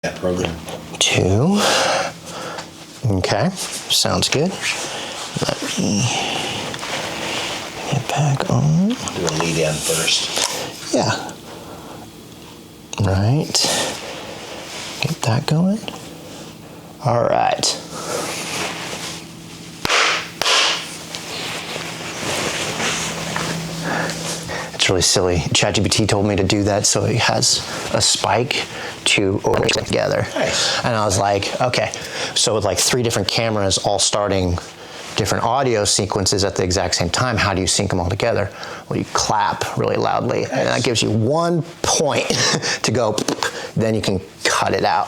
that program. 2. Okay, sounds good. Let me get back on. Do a lead in first. Yeah. Right. Get that going. All right. It's really silly. ChatGPT told me to do that so it has a spike to organize together. Nice. And I was like, okay. So with like 3 different cameras all starting different audio sequences at the exact same time, how do you sync them all together? Well, you clap really loudly, nice. And that gives you 1 point to go, then you can cut it out.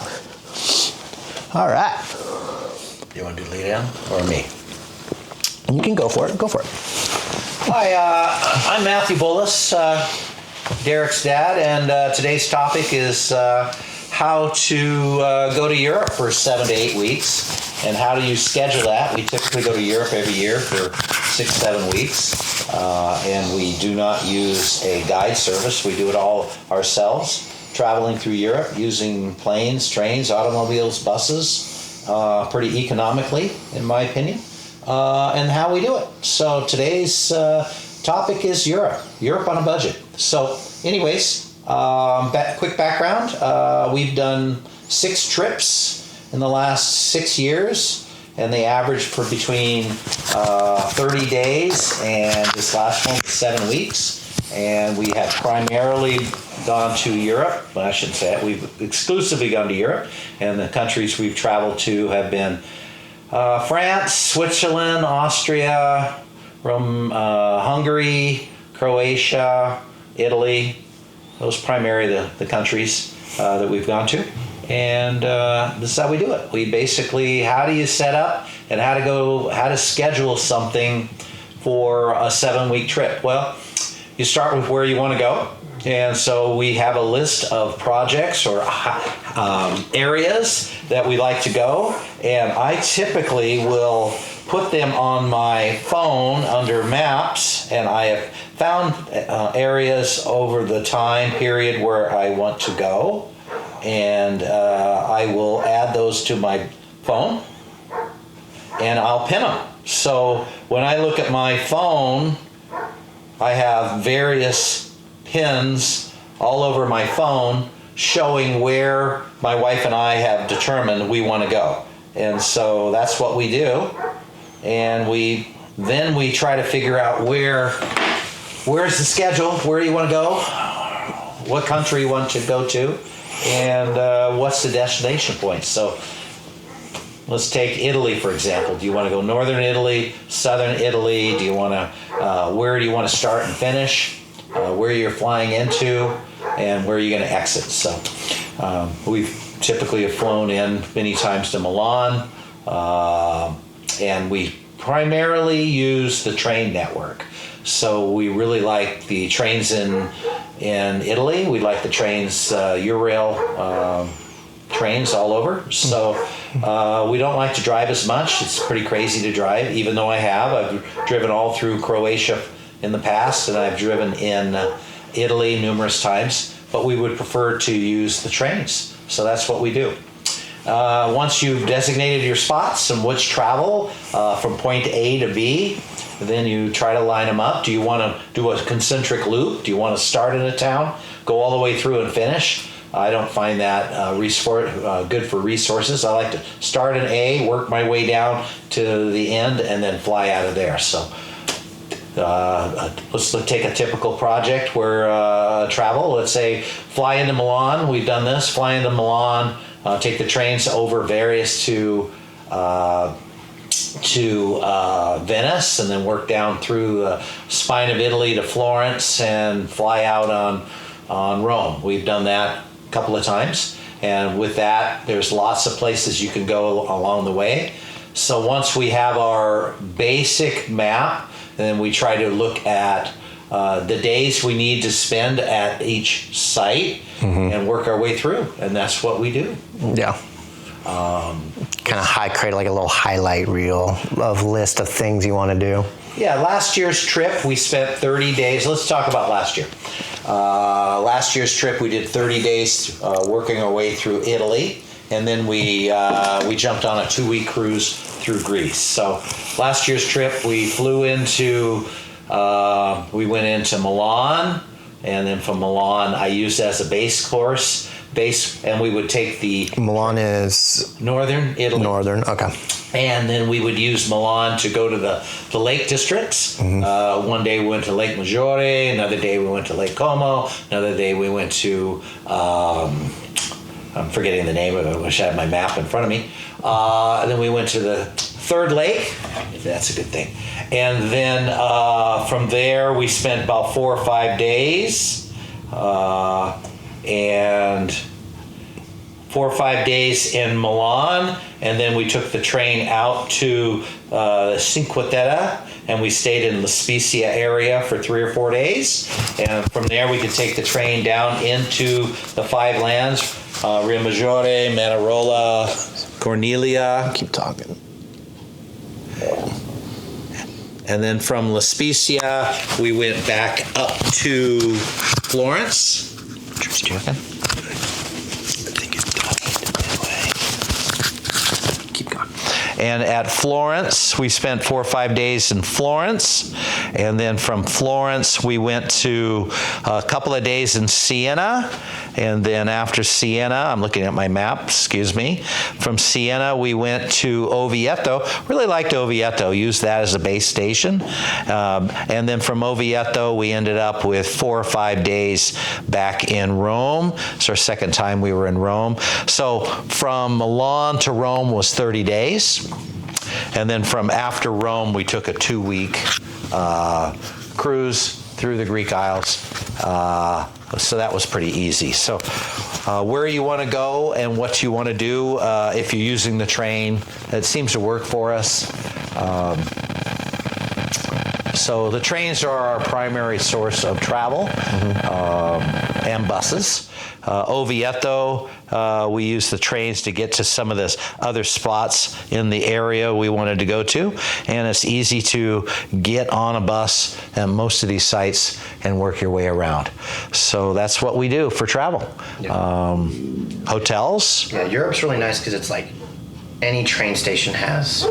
All right. You want to do lead in or me? You can go for it. Go for it. Hi, I'm Matthew Bullis, Derek's dad, and today's topic is how to go to Europe for 7 to 8 weeks, and how do you schedule that? We typically go to Europe every year for 6-7 weeks, and we do not use a guide service. We do it all ourselves, traveling through Europe using planes, trains, automobiles, buses, pretty economically, in my opinion. And how we do it. So today's topic is Europe on a budget. So anyways, quick background. We've done 6 trips in the last 6 years, and they average for between 30 days, and this last one was 7 weeks. And we have primarily gone to Europe. Well, I shouldn't say it. We've exclusively gone to Europe, and the countries we've traveled to have been France, Switzerland, Austria, Hungary, Croatia, Italy. Those are primarily the countries that we've gone to. And this is how we do it. We basically, how do you set up and how to schedule something for a 7-week trip? Well, you start with where you want to go. And so we have a list of projects or areas that we like to go, and I typically will put them on my phone under maps, and I have found areas over the time period where I want to go, and I will add those to my phone, and I'll pin them. So when I look at my phone, I have various pins all over my phone showing where my wife and I have determined we want to go. And so that's what we do. And then we try to figure out where's the schedule, where do you want to go, what country you want to go to, and what's the destination point. So let's take Italy, for example. Do you want to go northern Italy, southern Italy? Do you want to, where do you want to start and finish? Where you're flying into, and where you're going to exit. So we've typically have flown in many times to Milan, and we primarily use the train network. So we really like the trains in Italy. We like the trains, Eurail trains all over. So we don't like to drive as much. It's pretty crazy to drive, even though I've driven all through Croatia in the past, and I've driven in Italy numerous times, but we would prefer to use the trains. So that's what we do. Once you've designated your spots and which travel from point A to B, then you try to line them up. Do you want to do a concentric loop? Do you want to start in a town, go all the way through and finish? I don't find that good for resources. I like to start in A, work my way down to the end, and then fly out of there. So let's take a typical project where travel. Let's say fly into Milan. We've done this. Fly into Milan. Take the trains over various to Venice, and then work down through the spine of Italy to Florence, and fly out on Rome. We've done that a couple of times, and with that, there's lots of places you can go along the way. So once we have our basic map, then we try to look at the days we need to spend at each site, and work our way through, and that's what we do. Yeah. Kind of create like a little highlight reel of list of things you want to do. Yeah, last year's trip, we spent 30 days. Let's talk about last year. Last year's trip, we did 30 days working our way through Italy, and then we jumped on a 2-week cruise through Greece. So last year's trip, we flew into, we went into Milan, and then from Milan, I used as a base course, and we would take the... Milan is... Northern Italy. Northern, okay. And then we would use Milan to go to the lake districts. One day we went to Lake Maggiore, another day we went to Lake Como, another day we went to, I'm forgetting the name of it, I wish I had my map in front of me. And then we went to the third lake, that's a good thing. And then from there we spent about 4 or 5 days. And 4 or 5 days in Milan, and then we took the train out to Cinque Terre, and we stayed in La Spezia area for 3 or 4 days. And from there, we could take the train down into the 5 lands: Riomaggiore, Manarola, Cornelia. Keep talking. And then from La Spezia, we went back up to Florence. Just checking. And at Florence, we spent 4 or 5 days in Florence. And then from Florence, we went to a couple of days in Siena. And then after Siena, I'm looking at my map, excuse me. From Siena, we went to Oviedo. Really liked Oviedo, used that as a base station. And then from Oviedo, we ended up with 4 or 5 days back in Rome. It's our second time we were in Rome. So from Milan to Rome was 30 days. And then from after Rome, we took a 2-week cruise through the Greek Isles. So that was pretty easy. So where you want to go and what you want to do if you're using the train, it seems to work for us. So the trains are our primary source of travel, and buses. Oviedo, we use the trains to get to some of the other spots in the area we wanted to go to, and it's easy to get on a bus at most of these sites and work your way around. So that's what we do for travel. Yeah. Hotels. Yeah, Europe's really nice because it's like any train station has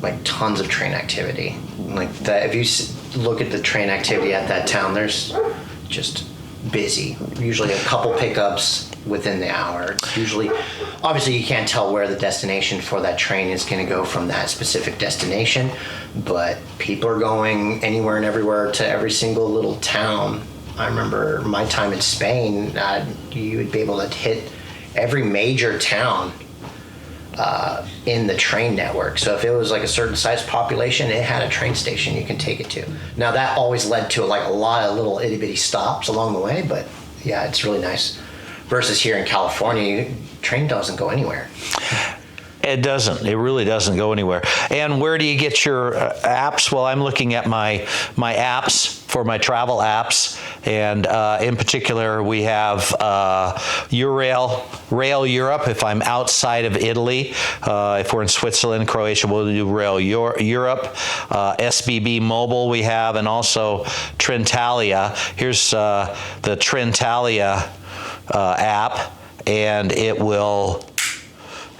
like tons of train activity. Like that, if you look at the train activity at that town, there's just busy. Usually a couple pickups within the hour. It's usually, obviously you can't tell where the destination for that train is going to go from that specific destination, but people are going anywhere and everywhere to every single little town. I remember my time in Spain, you would be able to hit every major town in the train network. So if it was like a certain size population, it had a train station you can take it to. Now that always led to like a lot of little itty bitty stops along the way, but yeah, it's really nice. Versus here in California, train doesn't go anywhere. It doesn't. It really doesn't go anywhere. And where do you get your apps? Well, I'm looking at my apps for my travel apps, and in particular, we have Rail Europe. If I'm outside of Italy, if we're in Switzerland, Croatia, we'll do Rail Europe. SBB Mobile we have, and also Trenitalia. Here's the Trenitalia app, and it will,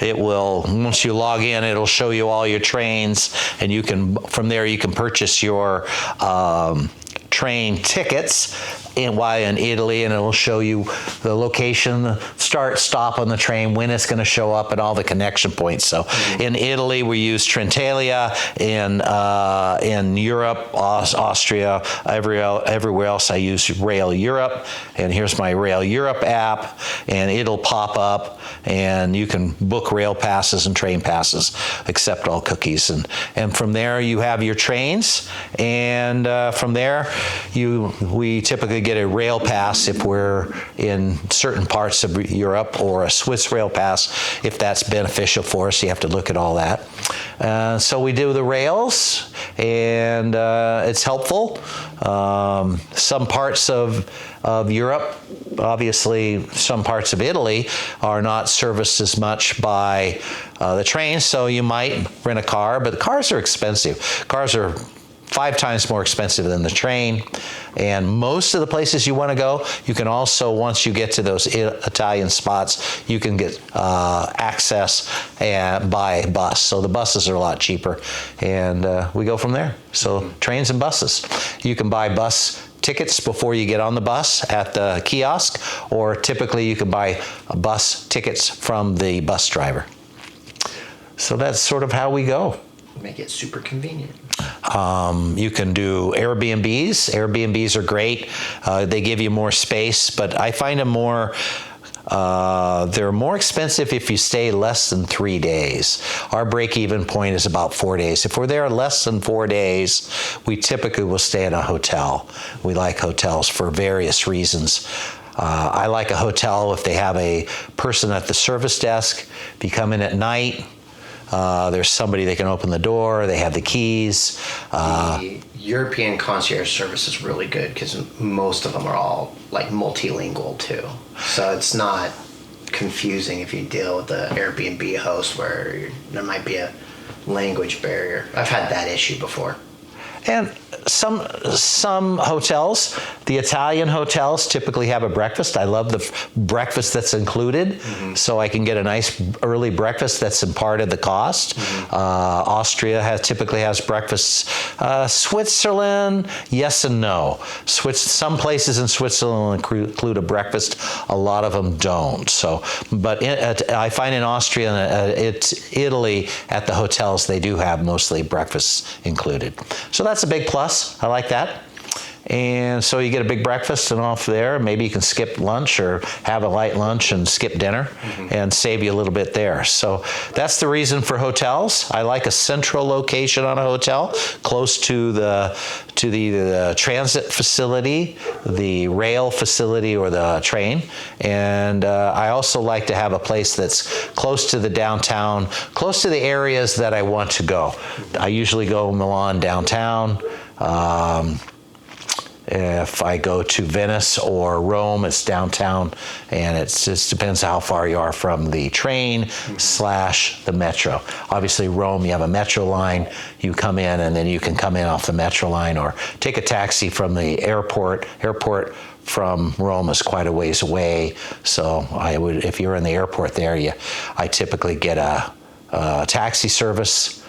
once you log in, it'll show you all your trains, and you can, from there, you can purchase your train tickets while in Italy, and it'll show you the location, the start, stop on the train, when it's going to show up, and all the connection points. So in Italy, we use Trenitalia. In Europe, Austria, everywhere else, I use Rail Europe. And here's my Rail Europe app, and it'll pop up, and you can book rail passes and train passes, accept all cookies. And from there, you have your trains, and from there, we typically get a rail pass if we're in certain parts of Europe, or a Swiss rail pass if that's beneficial for us. You have to look at all that. So we do the rails, and it's helpful. Some parts of Europe, obviously some parts of Italy, are not serviced as much by the train, so you might rent a car, but the cars are expensive. Cars are 5 times more expensive than the train, and most of the places you want to go, you can also, once you get to those Italian spots, you can get access by bus. So the buses are a lot cheaper, and we go from there. So trains and buses. You can buy bus tickets before you get on the bus at the kiosk, or typically you can buy bus tickets from the bus driver. So that's sort of how we go. Make it super convenient. You can do Airbnbs. Airbnbs are great. They give you more space, but I find them they're more expensive if you stay less than 3 days. Our break-even point is about 4 days. If we're there less than 4 days, we typically will stay in a hotel. We like hotels for various reasons. I like a hotel if they have a person at the service desk. If you come in at night, there's somebody that can open the door. They have the keys. The European concierge service is really good because most of them are all like multilingual too. So it's not confusing if you deal with the Airbnb host where there might be a language barrier. I've had that issue before. And some hotels, the Italian hotels, typically have a breakfast. I love the breakfast that's included, so I can get a nice early breakfast that's a part of the cost. Austria typically has breakfasts. Switzerland, yes and no. Some places in Switzerland include a breakfast. A lot of them don't. So, but I find in Austria and Italy, at the hotels, they do have mostly breakfasts included. So that's a big plus. I like that. And so you get a big breakfast and off there. Maybe you can skip lunch or have a light lunch and skip dinner and save you a little bit there. So that's the reason for hotels. I like a central location on a hotel, close to the transit facility, the rail facility, or the train. And I also like to have a place that's close to the downtown, close to the areas that I want to go. I usually go Milan downtown. If I go to Venice or Rome, it's downtown, and it just depends how far you are from the train / the metro. Obviously, Rome, you have a metro line. You come in, and then you can come in off the metro line or take a taxi from the airport. Airport from Rome is quite a ways away, so if you're in the airport there, I typically get a taxi service.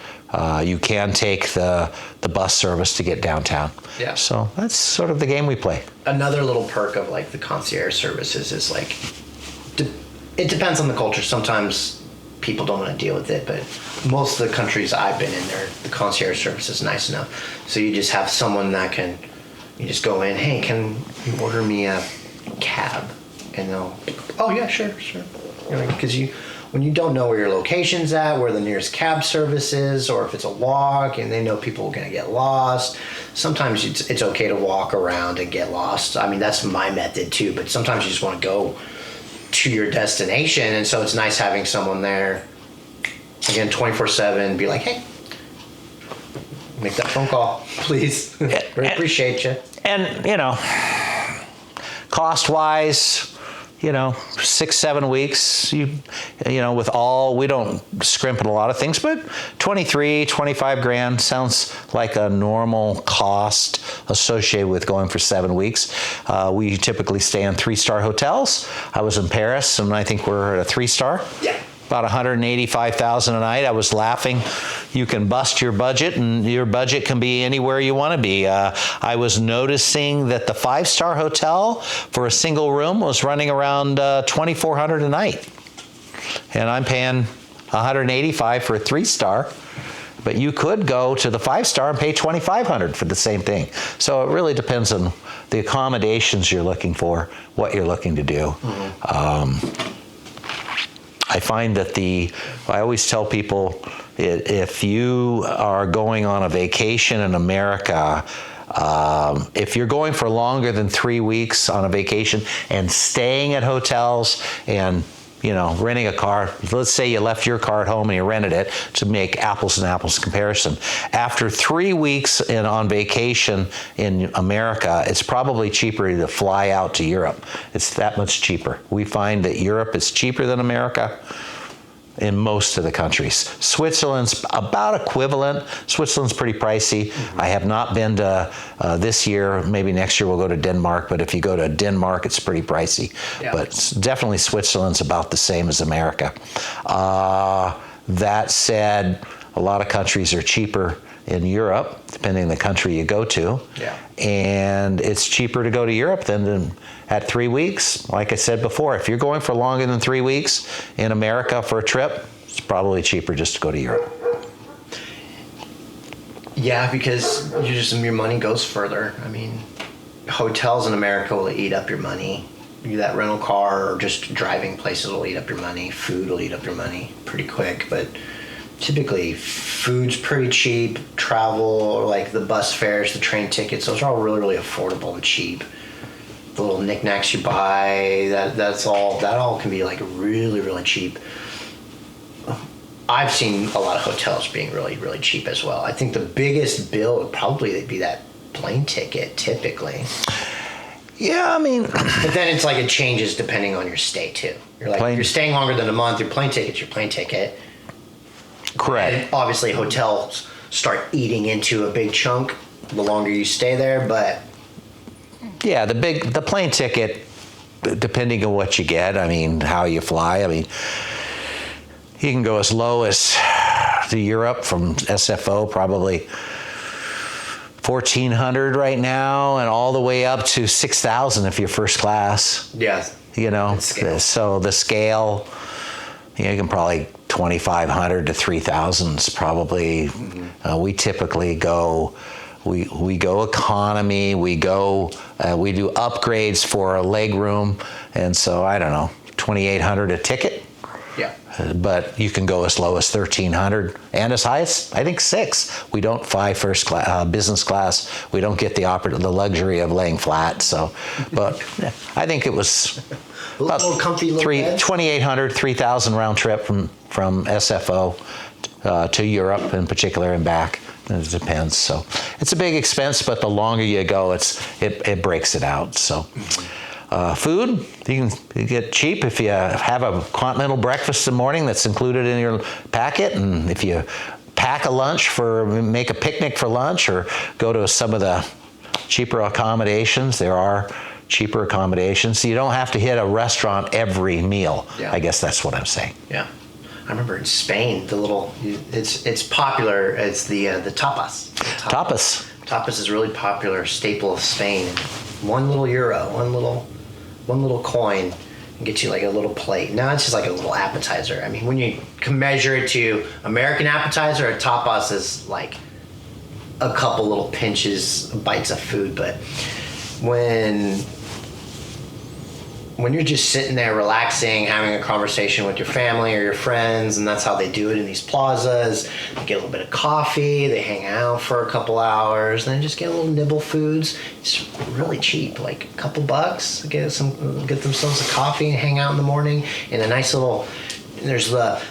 You can take the bus service to get downtown. Yeah. So that's sort of the game we play. Another little perk of like the concierge services is like, it depends on the culture. Sometimes people don't want to deal with it, but most of the countries I've been in there, the concierge service is nice enough. So you just have someone that you just go in, hey, can you order me a cab? And they'll, oh yeah, sure. Because when you don't know where your location's at, where the nearest cab service is, or if it's a walk and they know people are going to get lost, sometimes it's okay to walk around and get lost. I mean, that's my method too, but sometimes you just want to go to your destination, and so it's nice having someone there, again, 24/7, be like, hey, make that phone call, please. Really appreciate you. And, cost-wise, 6-7 weeks, with we don't scrimp in a lot of things, but 23-25 grand sounds like a normal cost associated with going for 7 weeks. We typically stay in 3-star hotels. I was in Paris, and I think we're at a 3-star. Yeah. About $185,000 a night. I was laughing. You can bust your budget, and your budget can be anywhere you want to be. I was noticing that the 5-star hotel for a single room was running around $2,400 a night, and I'm paying $185 for a 3-star. But you could go to the 5-star and pay $2,500 for the same thing. So it really depends on the accommodations you're looking for, what you're looking to do. I find that I always tell people, if you are going on a vacation in America, If you're going for longer than 3 weeks on a vacation and staying at hotels and renting a car, let's say you left your car at home and you rented it to make apples and apples comparison. After 3 weeks on vacation in America, it's probably cheaper to fly out to Europe. It's that much cheaper. We find that Europe is cheaper than America in most of the countries. Switzerland's about equivalent. Switzerland's pretty pricey. I have not been to this year. Maybe next year we'll go to Denmark, but if you go to Denmark, it's pretty pricey. Yeah. But definitely Switzerland's about the same as America. That said, a lot of countries are cheaper in Europe, depending on the country you go to. Yeah. And it's cheaper to go to Europe than at 3 weeks. Like I said before, if you're going for longer than 3 weeks in America for a trip, it's probably cheaper just to go to Europe. Yeah, because your money goes further. I mean, hotels in America will eat up your money. That rental car or just driving places will eat up your money. Food will eat up your money pretty quick, but typically food's pretty cheap. Travel, like the bus fares, the train tickets, those are all really, really affordable and cheap. The little knickknacks you buy, that all can be like really, really cheap. I've seen a lot of hotels being really, really cheap as well. I think the biggest bill would probably be that plane ticket typically. Yeah, I mean, but then it's like it changes depending on your stay too. You're like, if you're staying longer than a month, your plane ticket's your plane ticket. Correct. And obviously hotels start eating into a big chunk the longer you stay there, but yeah, the plane ticket, depending on what you get, I mean, how you fly, I mean, you can go as low as to Europe from SFO, probably 1,400 right now, and all the way up to 6,000 if you're first class. yeah. So the scale, you can probably 2,500 to 3,000 is probably. We typically go. We go economy. We do upgrades for a leg room, and so I don't know, 2,800 a ticket. Yeah. But you can go as low as 1,300 and as high as I think 6. We don't fly first class, business class. We don't get the luxury of laying flat. So, but I think it was about little comfy little beds. 2,800, 3,000 round trip from SFO to Europe in particular and back. It depends. So it's a big expense, but the longer you go, it breaks it out. So. Food, you can get cheap if you have a continental breakfast in the morning that's included in your packet, and if you pack a lunch make a picnic for lunch, or go to some of the cheaper accommodations. There are cheaper accommodations. So you don't have to hit a restaurant every meal. Yeah. I guess that's what I'm saying. Yeah. I remember in Spain, it's popular. It's the tapas. Tapas. Tapas is a really popular staple of Spain. €1 euro, one little coin, and get you like a little plate. Now it's just like a little appetizer. I mean, when you can measure it to American appetizer, a tapas is like a couple little bites of food. But when you're just sitting there relaxing, having a conversation with your family or your friends, and that's how they do it in these plazas. They get a little bit of coffee, they hang out for a couple hours, and then just get a little nibble foods. It's really cheap, like a couple bucks. Get themselves a coffee and hang out in the morning in a nice little. There's the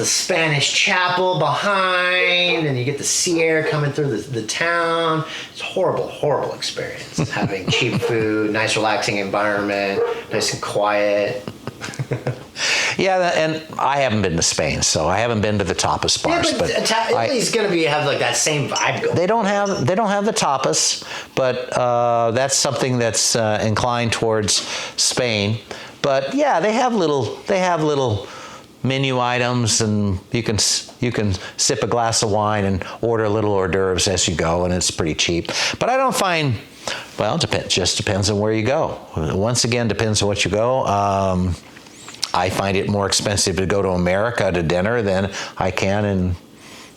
Spanish chapel behind, and you get the sea air coming through the town. It's a horrible experience. Having cheap food, nice relaxing environment, nice and quiet. Yeah, and I haven't been to Spain, so I haven't been to the tapas bars. Yeah, but Italy's gonna have like that same vibe going. They don't have the tapas, but that's something that's inclined towards Spain. But yeah, they have little menu items, and you can sip a glass of wine and order little hors d'oeuvres as you go, and it's pretty cheap. But I don't find, well, it just depends on where you go. Once again, depends on what you go. I find it more expensive to go to America to dinner than I can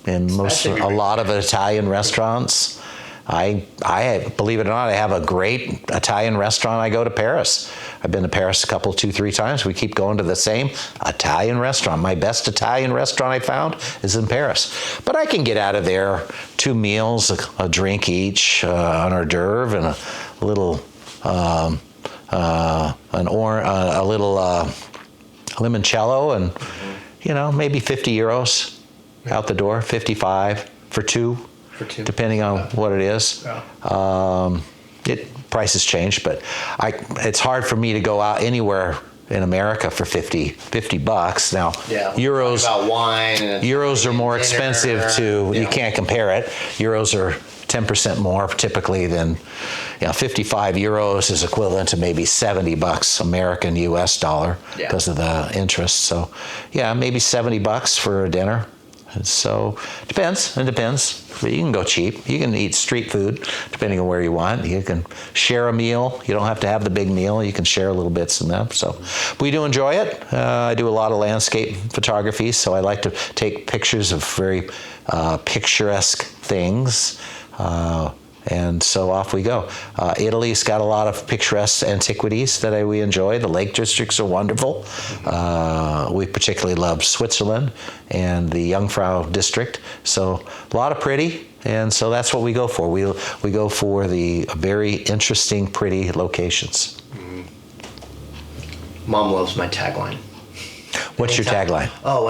in a lot of Italian restaurants. I believe it or not, I have a great Italian restaurant. I go to Paris. I've been to Paris 2, 3 times. We keep going to the same Italian restaurant. My best Italian restaurant I found is in Paris. But I can get out of there 2 meals, a drink each, an hors d'oeuvre, and a little limoncello, and maybe 50 euros out the door, 55 for two. Depending on what it is. Yeah. Prices change, but it's hard for me to go out anywhere in America for $50 now. Yeah, euros about wine. Euros are more dinner, expensive you can't compare it. Euros are 10% more typically than 55 euros is equivalent to maybe $70 American US dollar because of the interest. So maybe $70 for a dinner. So it depends. You can go cheap. You can eat street food depending on where you want. You can share a meal. You don't have to have the big meal. You can share little bits in them. So we do enjoy it. I do a lot of landscape photography, so I like to take pictures of very picturesque things. And so off we go. Italy's got a lot of picturesque antiquities that we enjoy. The lake districts are wonderful. We particularly love Switzerland and the Jungfrau district. So a lot of pretty, and so that's what we go for. We go for the very interesting, pretty locations. Mom loves my tagline. What's your tagline? Oh,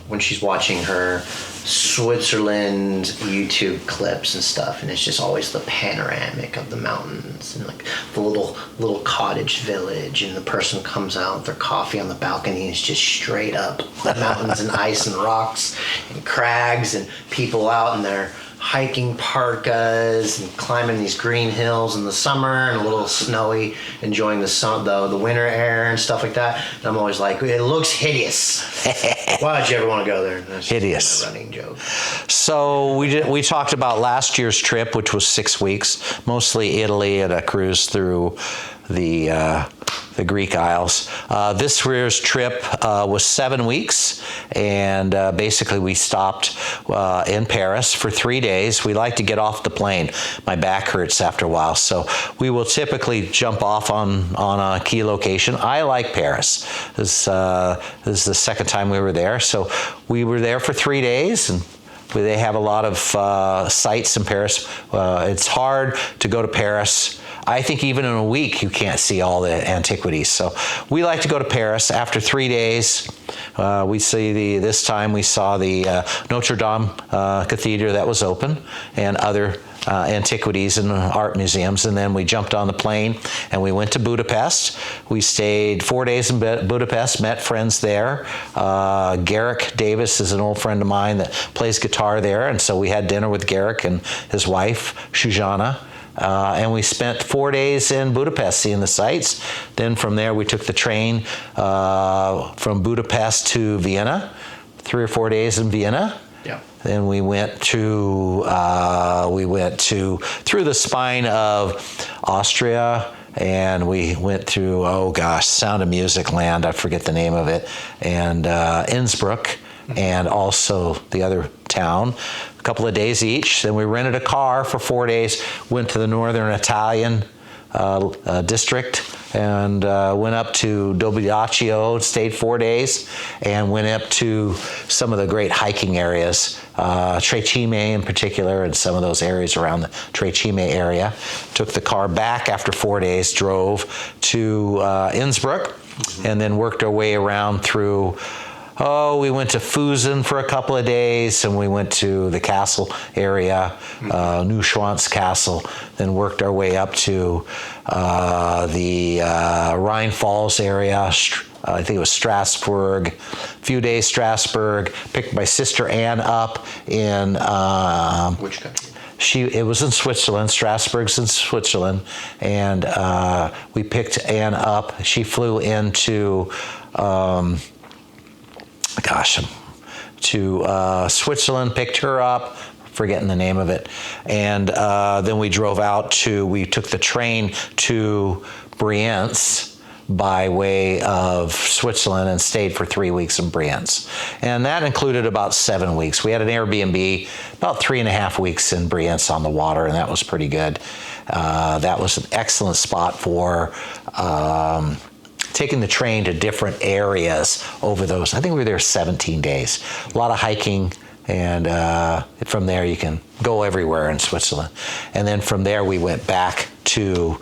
when she's watching her Switzerland YouTube clips and stuff, and it's just always the panoramic of the mountains and like the little cottage village, and the person comes out with their coffee on the balcony, and it's just straight up mountains and ice and rocks and crags, and people out in their hiking parkas and climbing these green hills in the summer and a little snowy, enjoying the winter air and stuff like that. And I'm always like, it looks hideous. Why would you ever want to go there? That's hideous. A running joke. So we talked about last year's trip, which was 6 weeks, mostly Italy and a cruise through the Greek Isles. This year's trip was 7 weeks, and basically we stopped in Paris for 3 days. We like to get off the plane. My back hurts after a while, so we will typically jump off on a key location. I like Paris. This is the second time we were there, so we were there for 3 days, and they have a lot of sites in Paris. It's hard to go to Paris. I think even in a week you can't see all the antiquities. So we like to go to Paris. After 3 days, this time we saw the Notre Dame Cathedral that was open, and other antiquities and art museums. And then we jumped on the plane and we went to Budapest. We stayed 4 days in Budapest, met friends there. Garrick Davis is an old friend of mine that plays guitar there, and so we had dinner with Garrick and his wife, Shoshana. And we spent 4 days in Budapest seeing the sights. Then from there we took the train from Budapest to Vienna, 3 or 4 days in Vienna. Yeah. Then we went through the spine of Austria, and we went through, Sound of Music land, I forget the name of it, and Innsbruck, and also the other town. A couple of days each. Then we rented a car for 4 days, went to the northern Italian district, and went up to Dobbiaccio, stayed 4 days, and went up to some of the great hiking areas, Trecime in particular, and some of those areas around the Trecime area. Took the car back after 4 days, drove to Innsbruck, and then worked our way around through. We went to Fusen for a couple of days, and we went to the castle area, Neuschwanz Castle, then worked our way up to the Rhine Falls area. I think it was Strasbourg, a few days Strasbourg, picked my sister Anne up in... Which country? It was in Switzerland. Strasbourg's in Switzerland, and we picked Anne up. She flew into... to Switzerland, picked her up, forgetting the name of it, and then we drove out we took the train to Brienz, by way of Switzerland and stayed for 3 weeks in Brienz. And that included about 7 weeks. We had an Airbnb, about 3.5 weeks in Brienz on the water, and that was pretty good. That was an excellent spot for taking the train to different areas over those. I think we were there 17 days. A lot of hiking, and from there you can go everywhere in Switzerland. And then from there we went back to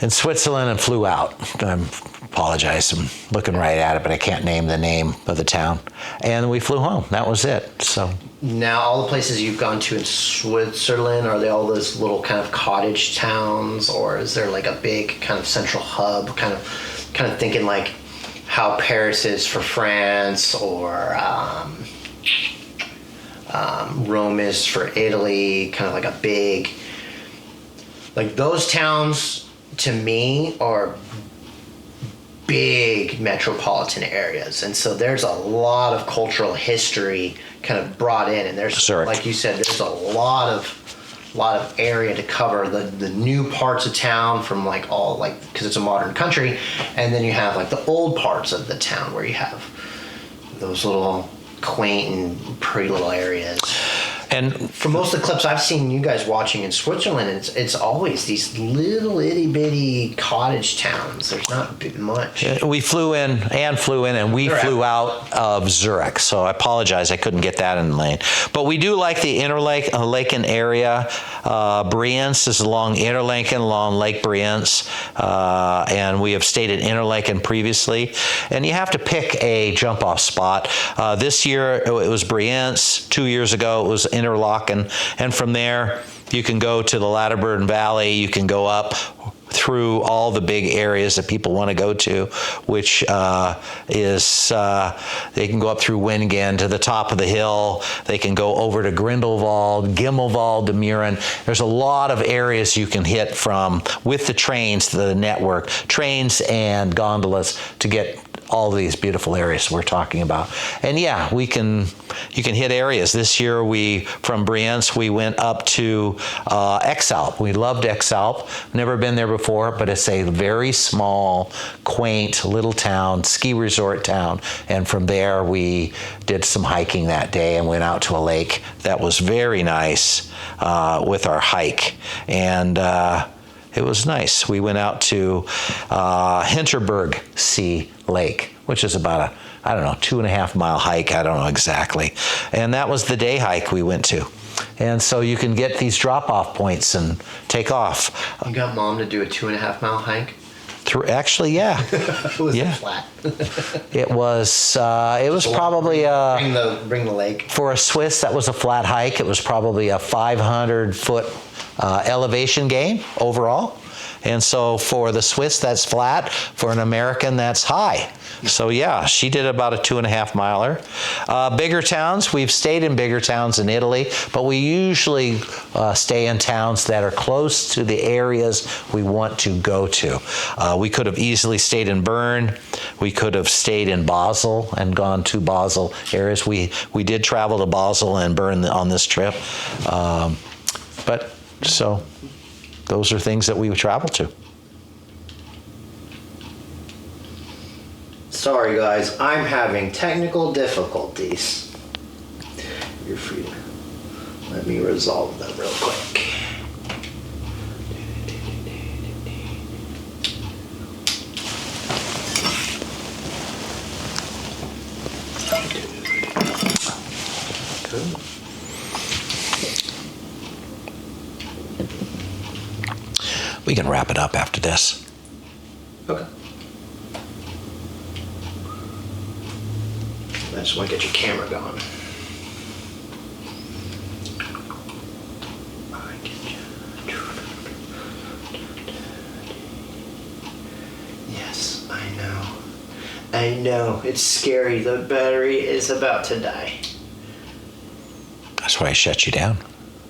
in Switzerland and flew out. I apologize, I'm looking right at it, but I can't name the name of the town. And we flew home. That was it. So now, all the places you've gone to in Switzerland, are they all those little kind of cottage towns, or is there like a big kind of central hub? Kind of thinking like how Paris is for France, or Rome is for Italy. Kind of like a big, like those towns to me are big metropolitan areas, and so there's a lot of cultural history kind of brought in, and there's like you said, there's a lot of area to cover, the new parts of town from like all like, because it's a modern country, and then you have like the old parts of the town where you have those little quaint and pretty little areas. And for most of the clips I've seen you guys watching in Switzerland, it's always these little itty bitty cottage towns. There's not much. We flew in, and we flew out of Zurich. So I apologize, I couldn't get that in the lane. But we do like the Interlaken area. Brienz is along Interlaken, along Lake Brienz, and we have stayed at Interlaken previously. And you have to pick a jump-off spot. This year it was Brienz. 2 years ago it was Interlaken, and from there you can go to the Lauterbrunnen Valley. You can go up through all the big areas that people want to go to, which is they can go up through Wingen to the top of the hill. They can go over to Grindelwald, Gimmelwald, to Muren. There's a lot of areas you can hit from with the trains, the network, trains and gondolas to get all these beautiful areas we're talking about. And yeah, you can hit areas. This year from Brienz, we went up to Exalp. We loved Exalp. Never been there before, but it's a very small, quaint little town, ski resort town. And from there, we did some hiking that day and went out to a lake that was very nice with our hike. And it was nice. We went out to Hinterberg Sea Lake, which is about a 2.5 mile hike. I don't know exactly. And that was the day hike we went to. And so you can get these drop-off points and take off. You got Mom to do a 2.5 mile hike? Actually, yeah. Was it flat? It was probably bring the lake. For a Swiss, that was a flat hike. It was probably a 500-foot elevation gain overall. And so for the Swiss, that's flat. For an American, that's high. So yeah, she did about a 2.5 miler. Bigger towns, we've stayed in bigger towns in Italy, but we usually stay in towns that are close to the areas we want to go to. We could have easily stayed in Bern. We could have stayed in Basel and gone to Basel areas. We did travel to Basel and Bern on this trip. So those are things that we would travel to. Sorry guys, I'm having technical difficulties. You're free to let me resolve them real quick. We can wrap it up after this. Okay. I just want to get your camera going. Yes, I know. I know. It's scary. The battery is about to die. That's why I shut you down.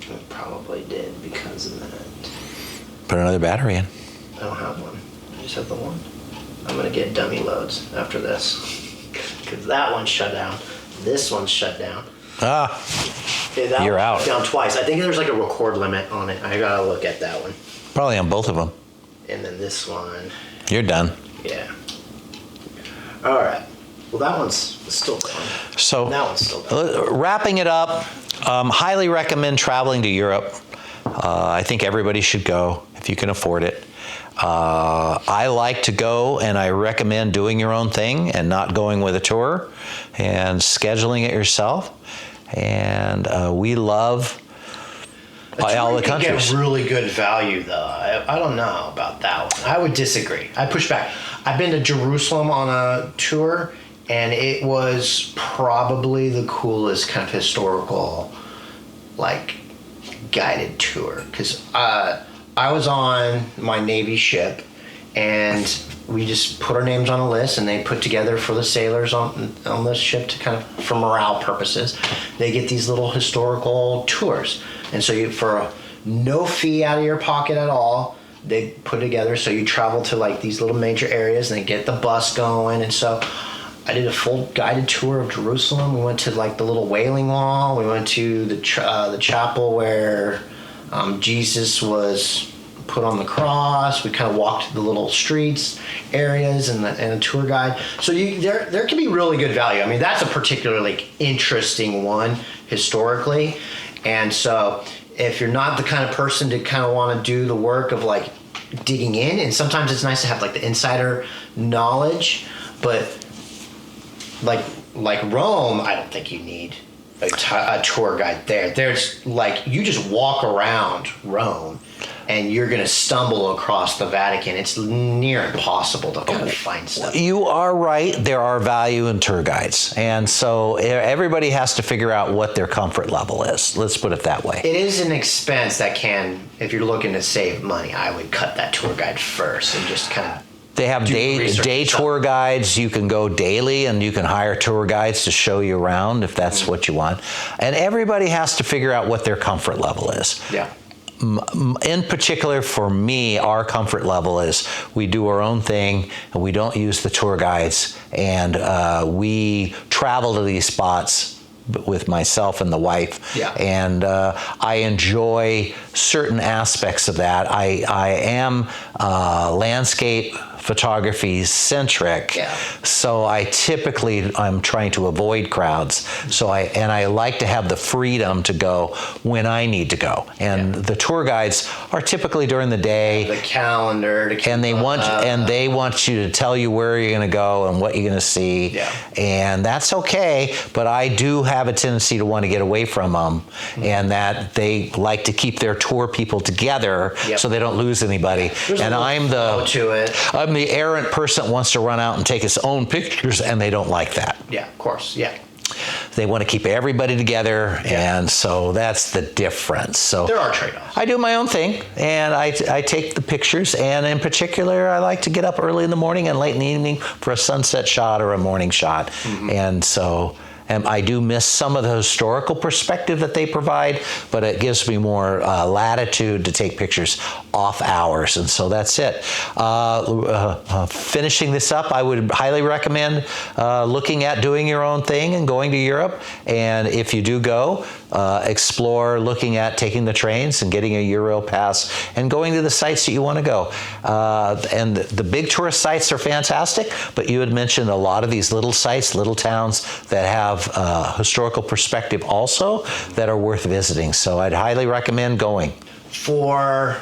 I probably did because of that. Put another battery in. I don't have one. I just have the one. I'm going to get dummy loads after this. Because that one's shut down. This one's shut down. Yeah, that you're out. one's down twice. I think there's like a record limit on it. I gotta look at that one. Probably on both of them. And then this one. You're done. Yeah. All right. Well, that one's still done. So That one's still done. wrapping it up, highly recommend traveling to Europe. I think everybody should go if you can afford it. I like to go, and I recommend doing your own thing and not going with a tour and scheduling it yourself. And we love all the countries. Get really good value, though. I don't know about that one. I would disagree. I push back. I've been to Jerusalem on a tour, and it was probably the coolest kind of historical, like, guided tour. Because I was on my Navy ship, and we just put our names on a list, and they put together for the sailors on the ship to kind of, for morale purposes, they get these little historical tours. And so you, for no fee out of your pocket at all, they put together, so you travel to like these little major areas, and they get the bus going. And so I did a full guided tour of Jerusalem. We went to like the little Wailing Wall. We went to the chapel where Jesus was put on the cross. We kind of walked the little streets areas and a tour guide. So there can be really good value. I mean, that's a particularly interesting one historically. And so if you're not the kind of person to kind of want to do the work of like digging in, and sometimes it's nice to have like the insider knowledge, but like Rome, I don't think you need a tour guide there. There's like, you just walk around Rome and you're going to stumble across the Vatican. It's near impossible to kind of find stuff. You are right. There are value in tour guides. And so everybody has to figure out what their comfort level is. Let's put it that way. It is an expense that can, if you're looking to save money, I would cut that tour guide first and just kind of. They have day tour guides. You can go daily, and you can hire tour guides to show you around if that's what you want. And everybody has to figure out what their comfort level is. Yeah. In particular, for me, our comfort level is we do our own thing, and we don't use the tour guides, and we travel to these spots with myself and the wife. Yeah. And I enjoy certain aspects of that. I am landscape photography centric. Yeah. So I'm trying to avoid crowds. So I like to have the freedom to go when I need to go. And the tour guides are typically during the day. The calendar to keep and they want you to tell you where you're going to go and what you're going to see. Yeah. And that's okay, but I do have a tendency to want to get away from them, and that they like to keep their tour people together so they don't lose anybody. And I'm the errant person that wants to run out and take his own pictures, and they don't like that. Yeah, of course. Yeah. They want to keep everybody together, and so that's the difference. So there are trade-offs. I do my own thing, and I take the pictures, and in particular, I like to get up early in the morning and late in the evening for a sunset shot or a morning shot. And so I do miss some of the historical perspective that they provide, but it gives me more latitude to take pictures off hours, and so that's it. Finishing this up, I would highly recommend looking at doing your own thing and going to Europe. And if you do go, explore looking at taking the trains and getting a Euro pass and going to the sites that you want to go. And the big tourist sites are fantastic, but you had mentioned a lot of these little sites, little towns that have historical perspective also that are worth visiting. So I'd highly recommend going. For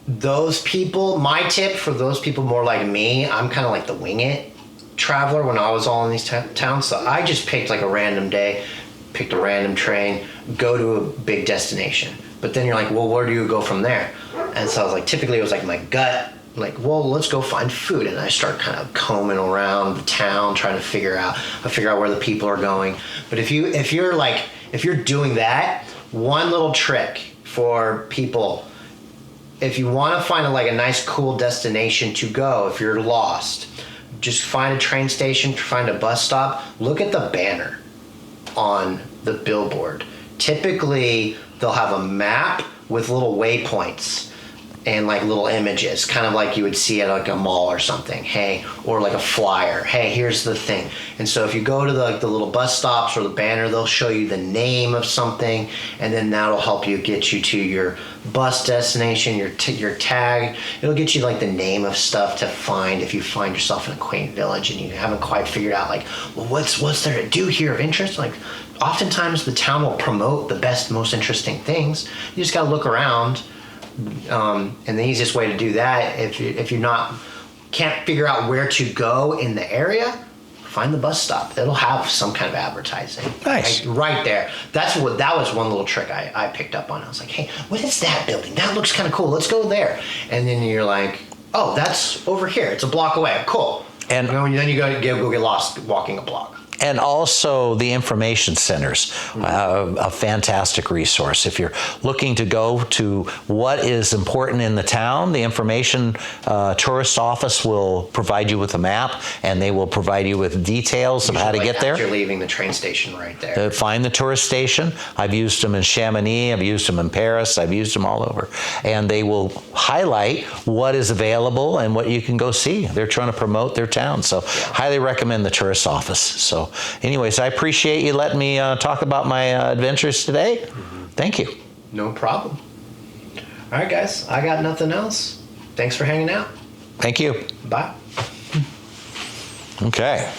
those people, my tip for those people more like me, I'm kind of like the wing it traveler when I was all in these towns. So I just picked like a random day, picked a random train, go to a big destination. But then you're like, well, where do you go from there? And so I was like, typically it was like my gut, like, well, let's go find food. And I start kind of combing around the town, trying to figure out where the people are going. But if you're doing that, one little trick for people, if you want to find a nice, cool destination to go, if you're lost, just find a train station, find a bus stop, look at the banner on the billboard. Typically, they'll have a map with little waypoints. and like little images, kind of like you would see at like a mall or something. Hey, or like a flyer. Hey, here's the thing. And so if you go to the little bus stops or the banner, they'll show you the name of something, and then that'll help you get you to your bus destination, your tag. It'll get you like the name of stuff to find if you find yourself in a quaint village and you haven't quite figured out like, well, what's there to do here of interest? Like, oftentimes the town will promote the best, most interesting things. You just gotta look around. And the easiest way to do that, if you're can't figure out where to go in the area, find the bus stop. It'll have some kind of advertising. Nice. Right there. That was one little trick I picked up on. I was like, hey, what is that building? That looks kind of cool. Let's go there. And then you're like, oh, that's over here. It's a block away. Cool. And then you go get lost walking a block. And also the information centers, a fantastic resource. If you're looking to go to what is important in the town, the information tourist office will provide you with a map, and they will provide you with details of how to get there. You're leaving the train station right there. Find the tourist station. I've used them in Chamonix, I've used them in Paris, I've used them all over. And they will highlight what is available and what you can go see. They're trying to promote their town. So highly recommend the tourist office. So anyways, I appreciate you letting me talk about my adventures today. Thank you. No problem. All right, guys. I got nothing else. Thanks for hanging out. Thank you. Bye. Okay.